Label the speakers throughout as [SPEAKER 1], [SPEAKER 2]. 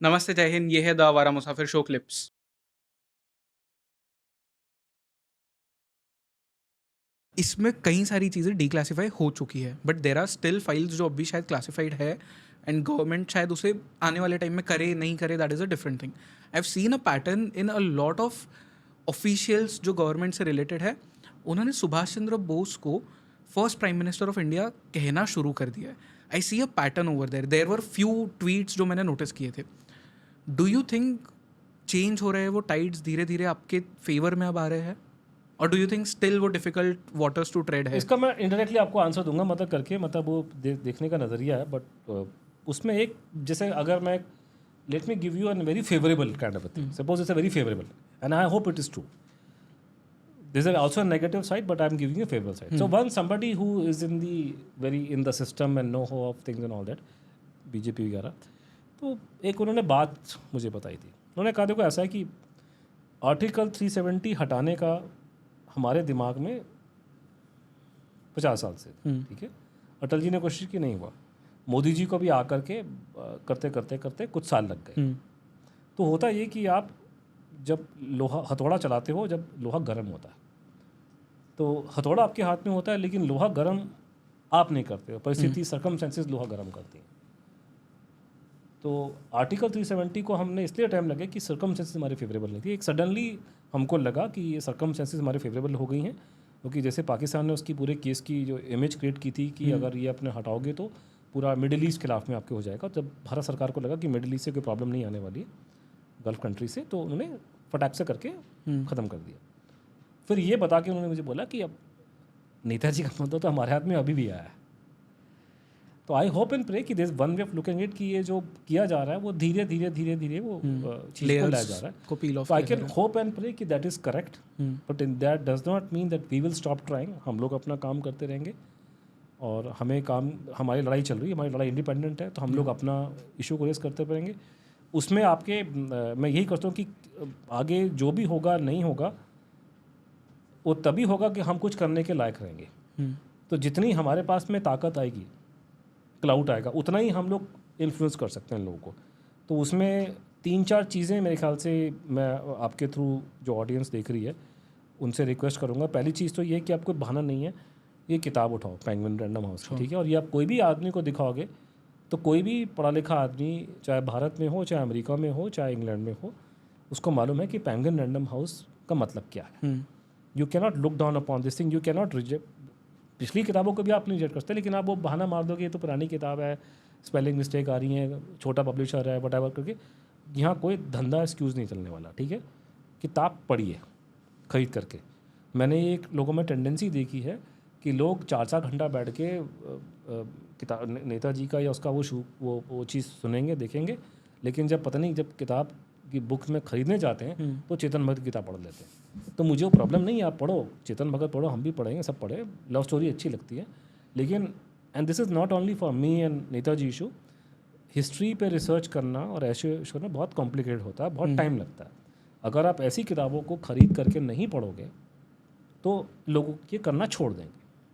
[SPEAKER 1] नमस्ते, जय हिंद। ये है द आवारा मुसाफिर शो क्लिप्स। इसमें कई सारी चीज़ें डिक्लासिफाई हो चुकी है, but there are still files जो अभी शायद क्लासिफाइड है, एंड गवर्नमेंट शायद उसे आने वाले टाइम में करे नहीं करे, that is a different thing. I have seen a pattern in a lot of officials जो गवर्नमेंट से रिलेटेड है। उन्होंने सुभाष चंद्र बोस को first prime minister of India कहना शुरू कर दिया है। I see a pattern over there. There were few tweets जो मैंने नोटिस किए थे। डू यू थिंक चेंज हो रहे हैं वो टाइड्स धीरे धीरे आपके फेवर में अब आ रहे हैं, और डू यू थिंक स्टिल वो डिफिकल्ट वाटर्स टू ट्रेड है?
[SPEAKER 2] इसका मैं इनडायरेक्टली आपको आंसर दूंगा, मतलब करके, मतलब वो देखने का नज़रिया है, बट उसमें एक, जैसे अगर मैं, let me give you an very favourable kind of thing, suppose it's a very favourable and I hope it is true. There's also a negative side, but I'm giving you a favorable side. So once somebody who is in the system and know how of things and all that, BJP वगैरह, तो एक उन्होंने बात मुझे बताई थी. उन्होंने कहा देखो ऐसा है कि आर्टिकल 370 हटाने का हमारे दिमाग में 50 साल से, ठीक है. अटल जी ने कोशिश की, नहीं हुआ. मोदी जी को भी आकर के करते करते करते कुछ साल लग गए. तो होता ये कि आप जब लोहा हथौड़ा चलाते हो, जब लोहा गर्म होता है, तो हथौड़ा आपके हाथ में होता है, लेकिन लोहा गर्म आप नहीं करते हो, परिस्थिति सर्कमस्टेंसेस लोहा गर्म करती हैं. तो आर्टिकल 370 को हमने इसलिए टाइम लगे कि सर्कमस्टेंसेस हमारे फेवरेबल नहीं थी. एक सडनली हमको लगा कि ये सर्कमस्टेंसेस हमारे फेवरेबल हो गई हैं, क्योंकि जैसे पाकिस्तान ने उसकी पूरे केस की जो इमेज क्रिएट की थी कि अगर ये अपने हटाओगे तो पूरा मिडिल ईस्ट खिलाफ में आपके हो जाएगा. जब भारत सरकार को लगा कि मिडिल ईस्ट से कोई प्रॉब्लम नहीं आने वाली है, गल्फ कंट्री से, तो उन्होंने फटाक से करके ख़त्म कर दिया. फिर ये बता के उन्होंने मुझे बोला कि अब नेताजी का मुद्दा तो हमारे हाथ में अभी भी आया है. तो आई होप एंड प्रे कि there is one way of looking it, कि ये जो किया जा रहा है वो धीरे धीरे धीरे धीरे वो चीज़ को लाया जा रहा है. तो I can hope and pray कि that is correct, but in that does not mean that we will stop trying. हम लोग अपना काम करते रहेंगे, और हमें काम, हमारी लड़ाई चल रही है, हमारी लड़ाई इंडिपेंडेंट है, तो हम लोग अपना इशू को रेस करते रहेंगे. उसमें आपके मैं यही करता हूँ कि आगे जो भी होगा नहीं होगा, वो तभी होगा कि हम कुछ करने के लायक रहेंगे. तो जितनी हमारे पास में ताकत आएगी, क्लाउड आएगा, उतना ही हम लोग इन्फ्लुएंस कर सकते हैं लोगों को. तो उसमें 3-4 चीज़ें मेरे ख्याल से मैं आपके थ्रू जो ऑडियंस देख रही है उनसे रिक्वेस्ट करूँगा. पहली चीज़ तो ये कि आपको बहाना नहीं है, ये किताब उठाओ पेंगुइन रैंडम हाउस की, ठीक है. और ये आप कोई भी आदमी को दिखाओगे, तो कोई भी पढ़ा लिखा आदमी, चाहे भारत में हो, चाहे अमेरिका में हो, चाहे इंग्लैंड में हो, उसको मालूम है कि पेंगुइन रैंडम हाउस का मतलब क्या है. You cannot look down upon this thing, you cannot reject. पिछली किताबों को भी आप नहीं रिजेक्ट करते, लेकिन आप वो बहाना मार दोगे ये तो पुरानी किताब है, स्पेलिंग मिस्टेक आ रही है, छोटा पब्लिशर है, वट करके. यहाँ कोई धंधा एक्सक्यूज़ नहीं चलने वाला, ठीक है. किताब पढ़िए खरीद करके. मैंने एक लोगों में टेंडेंसी देखी है कि लोग 4-4 घंटा बैठ के किताब नेताजी का या उसका वो चीज़ सुनेंगे, देखेंगे, लेकिन जब पता नहीं, जब किताब की बुक में ख़रीदने जाते हैं तो चेतन भगत की किताब पढ़ लेते हैं. तो मुझे वो प्रॉब्लम नहीं है, आप पढ़ो, चेतन भगत पढ़ो, हम भी पढ़ेंगे, सब पढ़े, लव स्टोरी अच्छी लगती है. लेकिन and this is not only for me and Netaji issue, history पे रिसर्च करना और ऐसे इशू ना बहुत कॉम्प्लिकेटेड होता है, बहुत टाइम लगता है. अगर आप ऐसी किताबों को ख़रीद करके नहीं पढ़ोगे तो लोगों ये करना छोड़ देंगे,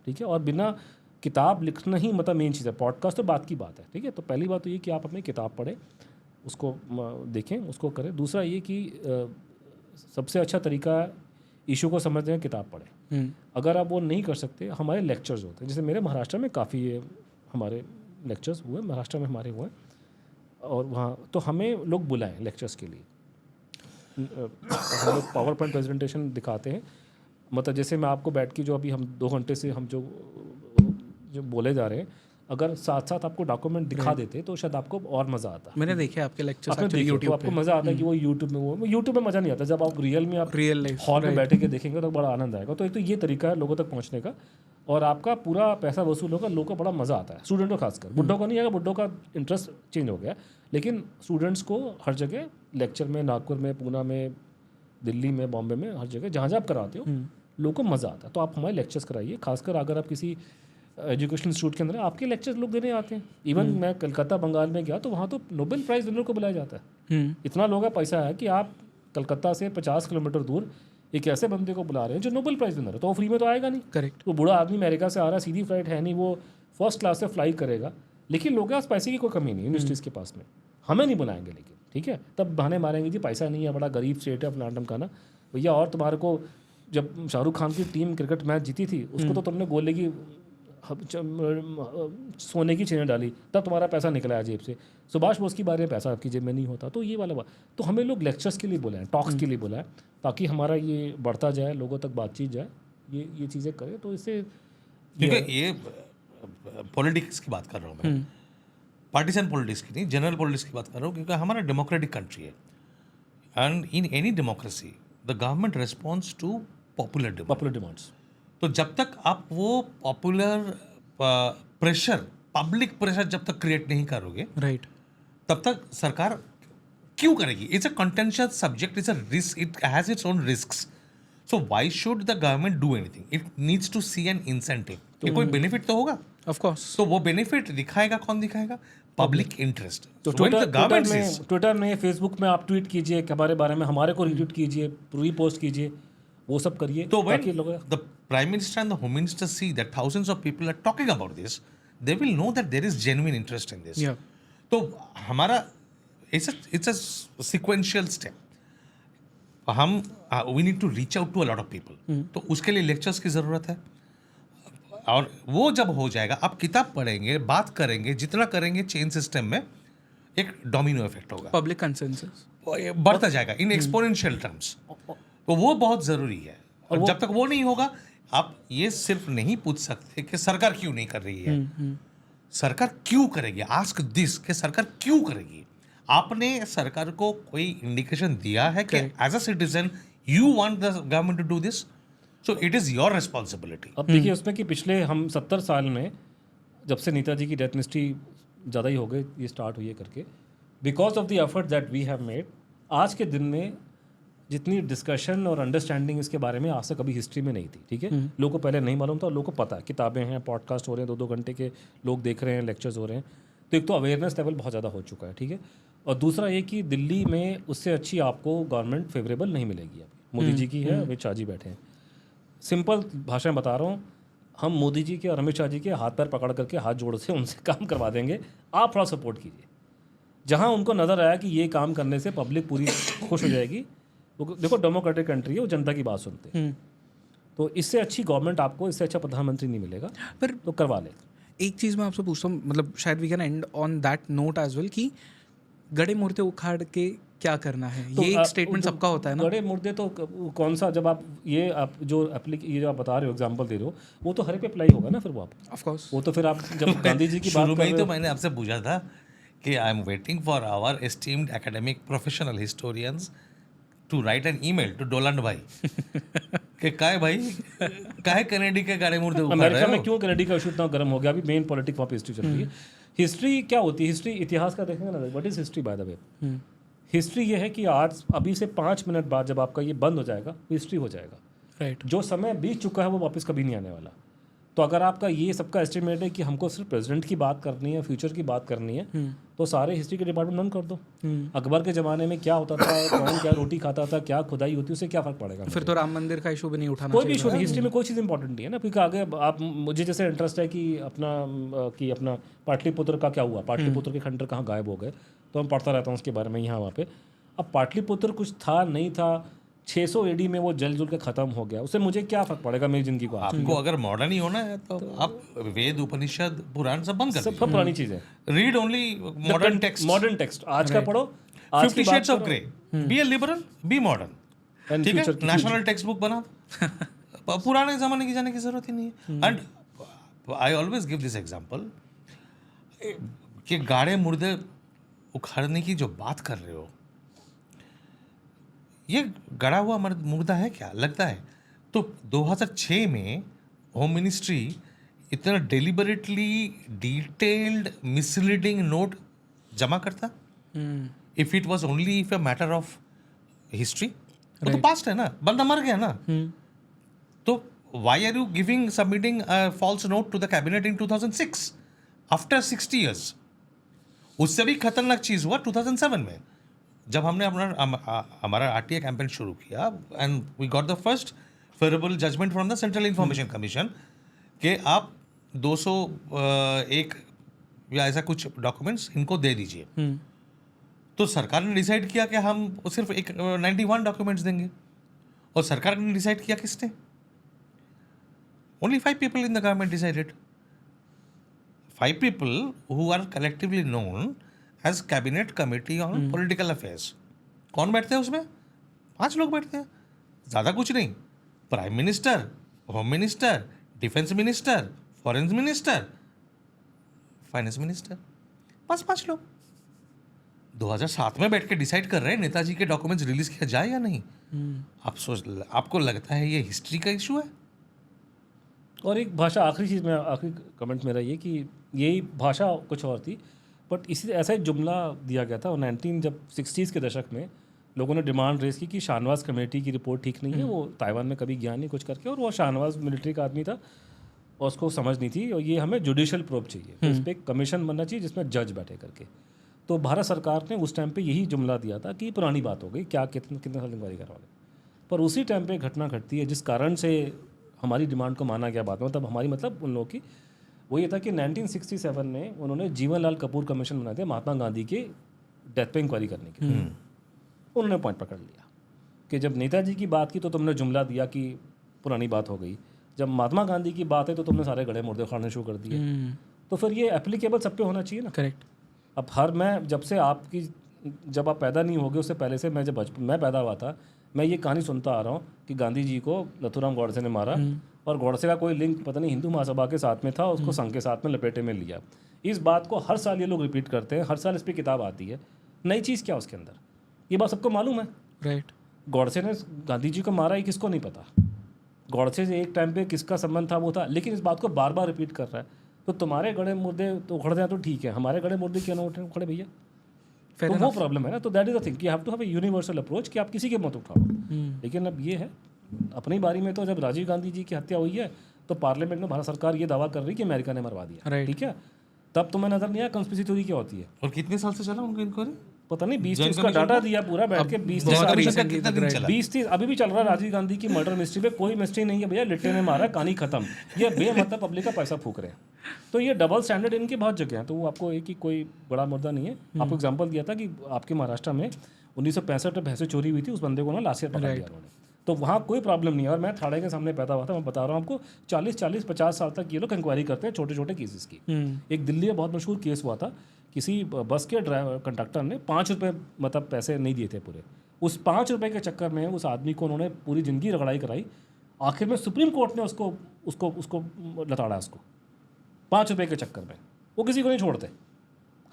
[SPEAKER 2] ठीक है. और बिना किताब लिखना ही मतलब मेन चीज़ है. पॉडकास्ट तो बात की बात है, ठीक है. तो पहली बात तो ये कि आप अपनी किताब पढ़ें, उसको देखें, उसको करें. दूसरा ये कि सबसे अच्छा तरीका इशू को समझने में किताब पढ़ें. अगर आप वो नहीं कर सकते, हमारे लेक्चर्स होते हैं, जैसे मेरे महाराष्ट्र में काफ़ी हमारे लेक्चर्स हुए, महाराष्ट्र में हमारे हुए, और वहाँ तो हमें लोग बुलाएं लेक्चर्स के लिए. हम लोग पावर पॉइंट प्रेजेंटेशन दिखाते हैं, मतलब जैसे मैं आपको बैठ के जो अभी हम 2 घंटे से हम जो बोले जा रहे हैं, अगर साथ साथ आपको डॉक्यूमेंट दिखा देते तो शायद आपको और मज़ा आता.
[SPEAKER 1] मैंने देखे आपके लेक्चर्स
[SPEAKER 2] आपने देखे तो आपको मज़ा आता है कि वो यूट्यूब में मज़ा नहीं आता. जब आप रियल में, आप
[SPEAKER 1] रियल लाइफ
[SPEAKER 2] हॉल में बैठे के देखेंगे तो बड़ा आनंद आएगा. तो एक तो ये तरीका है लोगों तक पहुँचने का, और आपका पूरा पैसा वसूल होगा, लोगों को बड़ा मज़ा आता है, स्टूडेंट को खासकर. बुड्ढों का नहीं आएगा, बुड्ढों का इंटरेस्ट चेंज हो गया, लेकिन स्टूडेंट्स को हर जगह लेक्चर में, नागपुर में, पूना में, दिल्ली में, बॉम्बे में, हर जगह जहाँ जहाँ आप कराते हो लोगों को मज़ा आता है. तो आप हमारे लेक्चर्स कराइए, खासकर अगर आप किसी एजुकेशनल इंस्टीट्यूट के अंदर, आपके लेक्चर्स लोग देने आते हैं. इवन मैं कलकत्ता बंगाल में गया तो वहाँ तो नोबेल प्राइज़ विनर को बुलाया जाता है. इतना लोगों का पैसा है कि आप कलकत्ता से 50 किलोमीटर दूर एक ऐसे बंदे को बुला रहे हैं जो नोबेल प्राइज़ विनर है, तो वो फ्री में तो आएगा नहीं.
[SPEAKER 1] करेक्ट.
[SPEAKER 2] वो बूढ़ा आदमी अमेरिका से आ रहा है, सीधी फ्लाइट है नहीं, वो फर्स्ट क्लास से फ्लाई करेगा, लेकिन लोगों के पास पैसे की कोई कमी नहीं यूनिवर्सिटीज़ के पास में. हमें नहीं बुलाएंगे लेकिन, ठीक है, तब बहाने मारेंगे जी पैसा नहीं है, बड़ा गरीब स्टेट है प्लांटम का ना भैया। और तुम्हारे को जब शाहरुख खान की टीम क्रिकेट मैच जीती थी उसको तो तुमने गोले की सोने की चेनें डाली, तब तुम्हारा पैसा निकला है जेब से। सुभाष बोस की बारे में पैसा आपकी जेब में नहीं होता। तो ये वाला बात, तो हमें लोग लेक्चर्स के लिए बुलाएं, टॉक्स के लिए बुलाएं, ताकि हमारा ये बढ़ता जाए, लोगों तक बातचीत जाए, ये चीज़ें करें। तो इससे
[SPEAKER 3] क्योंकि ये पॉलिटिक्स की बात कर रहा हूँ मैं, पार्टीसन पॉलिटिक्स की नहीं, जनरल पॉलिटिक्स की बात कर रहा हूँ, क्योंकि हमारा डेमोक्रेटिक कंट्री है and in any democracy the government response to popular
[SPEAKER 2] demands.
[SPEAKER 3] तो जब तक आप वो पॉपुलर प्रेशर, पब्लिक प्रेशर जब तक क्रिएट नहीं करोगे,
[SPEAKER 1] राइट,
[SPEAKER 3] तब तक सरकार क्यों करेगी? It's a contentious subject, it's a risk, it has its own risks. So why should the government do anything? It needs to see an incentive. ये कोई बेनिफिट तो होगा,
[SPEAKER 1] ऑफ कोर्स.
[SPEAKER 3] तो वो बेनिफिट दिखाएगा कौन? दिखाएगा पब्लिक इंटरेस्ट.
[SPEAKER 2] तो ट्विटर में फेसबुक में आप ट्वीट कीजिए कि हमारे बारे में, हमारे को रीट्वीट कीजिए, रीपोस्ट कीजिए, वो सब करिए.
[SPEAKER 3] So when
[SPEAKER 2] ताकि लोग
[SPEAKER 3] the Prime Minister and the Home Minister see that thousands of people are talking about this, they will know that there is genuine interest in this.
[SPEAKER 1] Yeah.
[SPEAKER 3] तो हमारा it's a sequential step. हम we need to reach out to a lot of people. तो उसके लिए lectures की ज़रूरत है. और वो जब हो जाएगा, आप किताब पढ़ेंगे, बात करेंगे, जितना करेंगे चेन सिस्टम में एक डोमिनो इफेक्ट होगा,
[SPEAKER 1] पब्लिक कंसेंसस
[SPEAKER 3] बढ़ता जाएगा इन एक्सपोनेंशियल टर्म्स. तो वो बहुत ज़रूरी है. और जब तक वो नहीं होगा, आप ये सिर्फ नहीं पूछ सकते कि सरकार क्यों नहीं कर रही है. सरकार क्यों करेगी? आस्क दिस कि सरकार क्यों करेगी. आपने सरकार को कोई इंडिकेशन दिया है कि as a citizen you want the government to do this, so it is your responsibility.
[SPEAKER 2] अब देखिए उसमें कि पिछले हम 70 साल में, जब से नेताजी की डेथ मिस्ट्री ज़्यादा ही हो गई, ये स्टार्ट हुई है करके, because of the effort that we have made, आज के दिन में जितनी डिस्कशन और अंडरस्टैंडिंग इसके बारे में आज तक कभी हिस्ट्री में नहीं थी. ठीक है, लोगों को पहले नहीं मालूम था, लोगों को पता है, किताबें हैं, पॉडकास्ट हो रहे हैं, 2-2 घंटे के लोग देख रहे हैं, लेक्चर्स हो रहे हैं. तो एक तो अवेयरनेस लेवल बहुत ज़्यादा हो चुका है. ठीक है, और दूसरा ये कि दिल्ली में उससे अच्छी आपको गवर्नमेंट फेवरेबल नहीं मिलेगी. अभी मोदी जी की है, अमित शाह जी बैठे हैं. सिंपल भाषा में बता रहा हूँ, हम मोदी जी के और अमित शाह जी के हाथ पैर पकड़ करके, हाथ जोड़ से उनसे काम करवा देंगे. आप थोड़ा सपोर्ट कीजिए. जहाँ उनको नज़र आया कि ये काम करने से पब्लिक पूरी खुश हो जाएगी, वो देखो डेमोक्रेटिक कंट्री है, वो जनता की बात सुनते हैं. तो इससे अच्छी गवर्नमेंट आपको, इससे अच्छा प्रधानमंत्री नहीं मिलेगा.
[SPEAKER 1] पर
[SPEAKER 2] तो करवा ले.
[SPEAKER 1] एक चीज़ मैं आपसे पूछता हूँ, मतलब शायद we can end on that note as well, कि गड़े मुर्दे उखाड़ के क्या करना है.
[SPEAKER 2] तो
[SPEAKER 1] ये एक स्टेटमेंट सबका होता है ना.
[SPEAKER 2] बड़े मुर्दे तो कौन सा, जब आप ये बता रहे हो, एग्जांपल दे रहे हो, वो तो हर पे अप्लाई होगा ना फिर वो आप.
[SPEAKER 1] Of course.
[SPEAKER 2] वो तो फिर आप जब गांधी जी की बात
[SPEAKER 3] शुरू
[SPEAKER 2] कर
[SPEAKER 3] में ही
[SPEAKER 2] रहे
[SPEAKER 3] तो
[SPEAKER 2] हो,
[SPEAKER 3] मैंने आपसे पूछा था कि I am waiting for our esteemed academic professional historians to write an email to Donald भाई कि काहे भाई, काहे कनेडी के गाड़े मुर्दे उखाड़ रहे
[SPEAKER 2] अमेरिका में
[SPEAKER 3] हो.
[SPEAKER 2] क्यों कनेडी का इशू इतना गर्म हो गया. अभी मेन पॉलिटिक्स वहाँ पे हिस्ट्री चल रही है. हिस्ट्री क्या होती है? हिस्ट्री इतिहास का देखेंगे ना. What is history by the way? History ये है कि आज अभी से 5 मिनट बाद जब आपका ये बंद हो जाएगा, हिस्ट्री हो जाएगा.
[SPEAKER 1] राइट.
[SPEAKER 2] जो समय बीत चुका है वो वापस कभी नहीं आने वाला. तो अगर आपका ये सबका एस्टिमेट है कि हमको सिर्फ प्रेसिडेंट की बात करनी है, फ्यूचर की बात करनी है, तो सारे हिस्ट्री के डिपार्टमेंट बंद कर दो. अकबर के ज़माने में क्या होता था, कौन क्या रोटी खाता था, क्या खुदाई होती, उससे क्या फ़र्क पड़ेगा?
[SPEAKER 1] फिर तो राम मंदिर का इशू भी नहीं उठाना
[SPEAKER 2] कोई भी इशू नहीं. हिस्ट्री में कोई चीज़ इंपॉर्टेंट नहीं है ना. क्योंकि आगे आप, मुझे जैसे इंटरेस्ट है कि अपना पाटलिपुत्र का क्या हुआ, पाटलिपुत्र के खंडर कहाँ गायब हो गए, तो मैं पढ़ता रहता हूँ उसके बारे में यहाँ वहाँ पे. अब पाटलिपुत्र कुछ था नहीं था, 600 AD में वो जल जुल के ख़त्म हो गया, उससे मुझे क्या फ़र्क पड़ेगा मेरी ज़िंदगी को?
[SPEAKER 3] आपको अगर मॉडर्न ही होना है तो आप वेद, उपनिषद, पुराण सब बंद कर
[SPEAKER 2] सब पुरानी चीज़ें.
[SPEAKER 3] Read only modern text.
[SPEAKER 2] Modern text आज का पढ़ो.
[SPEAKER 3] 50 Shades of Grey. Be a liberal, be modern. ठीक है, नेशनल टेक्स्ट बुक बना दो. पुराने जमाने की जाने की जरूरत ही नहीं है. And I always give this example कि गाड़े मुर्दे उखाड़ने की जो बात कर रहे हो, ये गड़ा हुआ मुर्दा है क्या लगता है? तो 2006 में होम मिनिस्ट्री इतना डेलिबरेटली डिटेल्ड मिसलीडिंग नोट जमा करता? If it was only if a matter of history, वो तो पास्ट है ना, बंदा मर गया ना. तो why are you giving, submitting a false note to the cabinet in 2006 after 60 years? उससे भी खतरनाक चीज़ हुआ 2007 में, जब हमने हमारा RTI कैंपेन शुरू किया and we got the first favourable judgment from the central information commission कि आप 201 या ऐसा कुछ डॉक्यूमेंट्स इनको दे दीजिए. तो सरकार ने डिसाइड किया कि हम सिर्फ 91 डॉक्यूमेंट्स देंगे, और सरकार ने डिसाइड किया किसने? Only 5 people in the government decided. 5 people who are collectively known as Cabinet Committee on Political Affairs. कौन बैठते हैं उसमें? 5 लोग बैठते हैं, ज़्यादा कुछ नहीं. Prime minister, home minister, defence minister, foreign minister, finance minister, बस 5 लोग 2007 में बैठ के डिसाइड कर रहे हैं नेताजी के डॉक्यूमेंट्स रिलीज किया जाए या नहीं. आप आपको लगता है ये हिस्ट्री का इशू है?
[SPEAKER 2] और एक भाषा, आखिरी चीज़ में, आखिरी कमेंट मेरा ये कि यही भाषा कुछ और थी, बट इसी ऐसा एक जुमला दिया गया था. और 60s के दशक में लोगों ने डिमांड रेज की कि शाहनवाज कमेटी की रिपोर्ट ठीक नहीं है, वो ताइवान में कभी गया नहीं कुछ करके, और वो शाहनवाज मिलिट्री का आदमी था और उसको समझ नहीं थी, और ये हमें जुडिशल प्रोब चाहिए, तो इस पर एक कमीशन बनना चाहिए जिसमें जज बैठे करके. तो भारत सरकार ने उस टाइम पे यही जुमला दिया था कि पुरानी बात हो गई, क्या कितने साल इंक्वायरी करवाओगे. पर उसी टाइम पे घटना घटती है जिस कारण से हमारी डिमांड को माना गया बाद में, तब हमारी मतलब उन लोगों की वो ये था कि 1967 में उन्होंने जीवनलाल कपूर कमीशन बना दिया महात्मा गांधी के डेथ पे इंक्वायरी करने के लिए. उन्होंने पॉइंट पकड़ लिया कि जब नेताजी की बात की तो तुमने जुमला दिया कि पुरानी बात हो गई, जब महात्मा गांधी की बात है तो तुमने सारे गड़े मुर्दे उखाड़ने शुरू कर दिए. तो फिर ये एप्लीकेबल सब पे होना चाहिए ना.
[SPEAKER 1] करेक्ट.
[SPEAKER 2] अब मैं जब से जब आप पैदा नहीं होगे उससे पहले से मैं पैदा हुआ था, मैं ये कहानी सुनता आ रहा हूँ कि गांधी जी को नथुराम गौडसे ने मारा, और गौडसे का कोई लिंक पता नहीं हिंदू महासभा के साथ में था, उसको संघ के साथ में लपेटे में लिया. इस बात को हर साल ये लोग रिपीट करते हैं, हर साल इस पर किताब आती है. नई चीज़ क्या उसके अंदर, ये बात सबको मालूम है.
[SPEAKER 1] राइट.
[SPEAKER 2] गौडसे ने गांधी जी को मारा, ये किसको नहीं पता. गौडसे से एक टाइम पे किसका संबंध था वो था, लेकिन इस बात को बार बार रिपीट कर रहा है. तो तुम्हारे गड़े मुर्दे तो उखड़ जाए तो ठीक है, हमारे गड़े मुर्दे क्यों ना उखड़े भैया. तो वो प्रॉब्लम है ना. तो दैट इज द थिंग कि have to have a universal approach कि आप किसी के मत उठाओ. लेकिन अब ये है अपनी बारी में, तो जब राजीव गांधी जी की हत्या हुई है तो पार्लियामेंट में भारत सरकार ये दावा कर रही है कि अमेरिका ने मरवा दिया. ठीक है, तब तुम्हें नजर नहीं आया कंस्पिरेसी थ्योरी क्या होती है.
[SPEAKER 3] और कितने साल से चला उनका इंक्वायरी?
[SPEAKER 2] पता नहीं, 20-30 का डाटा दिया पूरा बैठ के. 20-30 अभी भी चल रहा है. राजीव गांधी की मर्डर मिस्ट्री पे कोई मिस्ट्री नहीं है भैया, लिट्टे ने मारा, कहानी खत्म. ये बेमतलब पब्लिक का पैसा फूक रहे हैं. तो ये डबल स्टैंडर्ड इनके बहुत जगह हैं. तो वो आपको एक ही कोई बड़ा मुद्दा नहीं है. आपको एग्जांपल दिया था कि आपके महाराष्ट्र में 1965 में भैंसे चोरी हुई थी, उस बंदे को ना लास्ट ईयर पकड़ लिया उन्होंने. तो वहाँ कोई प्रॉब्लम नहीं है. और मैं थाड़े के सामने पैदा हुआ था, मैं बता रहा हूँ आपको, 40-50 साल तक ये लोग इंक्वायरी करते हैं छोटे छोटे केसेस की. एक दिल्ली में बहुत मशहूर केस हुआ था, किसी बस के ड्राइवर कंडक्टर ने 5 रुपये मतलब पैसे नहीं दिए थे पूरे. उस 5 रुपये के चक्कर में उस आदमी को उन्होंने पूरी ज़िंदगी रगड़ाई कराई. आखिर में सुप्रीम कोर्ट ने उसको लताड़ा, उसको 5 रुपये के चक्कर में. वो किसी को नहीं छोड़ते.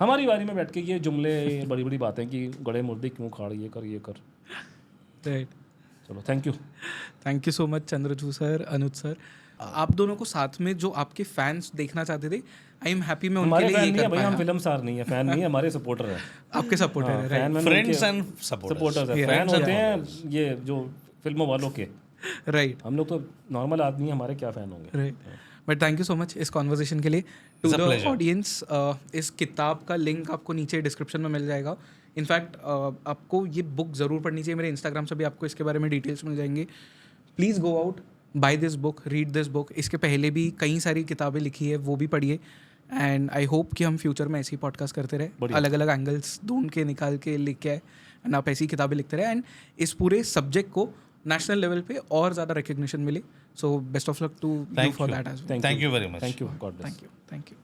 [SPEAKER 2] हमारी बारी में बैठ के ये जुमले, बड़ी बड़ी बातें कि गड़े मुर्दे क्यों खाड़, ये कर.
[SPEAKER 1] राइट.
[SPEAKER 2] चलो, thank you
[SPEAKER 1] so much Chandrachud sir, Anuj sir. आप दोनों को साथ में जो आपके फैंस देखना चाहते थे, आई एम हैप्पी मैं उनके लिए ये कर पाया.
[SPEAKER 2] हम फिल्म स्टार नहीं है, फैन नहीं है, हमारे सपोर्टर हैं.
[SPEAKER 1] आपके सपोर्टर हैं,
[SPEAKER 3] फ्रेंड्स एंड
[SPEAKER 2] सपोर्टर्स हैं. फैन होते हैं ये जो फिल्मों वालों के.
[SPEAKER 1] राइट.
[SPEAKER 2] हम लोग तो नॉर्मल आदमी हैं, हमारे क्या फ़ैन होंगे.
[SPEAKER 1] Right. But thank you so much इस कॉन्वर्सेशन के लिए. टू द ऑडियंस, इस किताब का लिंक आपको नीचे डिस्क्रिप्शन में मिल जाएगा. इनफैक्ट आपको ये बुक ज़रूर पढ़नी चाहिए. मेरे इंस्टाग्राम से भी आपको इसके बारे में डिटेल्स मिल जाएंगे. Please go out, buy this book, read this book. इसके पहले भी कई सारी किताबें लिखी है, वो भी पढ़िए. एंड आई होप कि हम फ्यूचर में ऐसी पॉडकास्ट करते रहे, अलग अलग एंगल्स ढूंढ के निकाल के लिख के आए, एंड आप ऐसी किताबें लिखते रहे, एंड इस पूरे सब्जेक्ट को नेशनल लेवल पे और ज़्यादा रिकग्निशन मिले. So best of luck to you for that as well.
[SPEAKER 3] Thank you very much.
[SPEAKER 2] Thank you. God bless.
[SPEAKER 1] Thank you.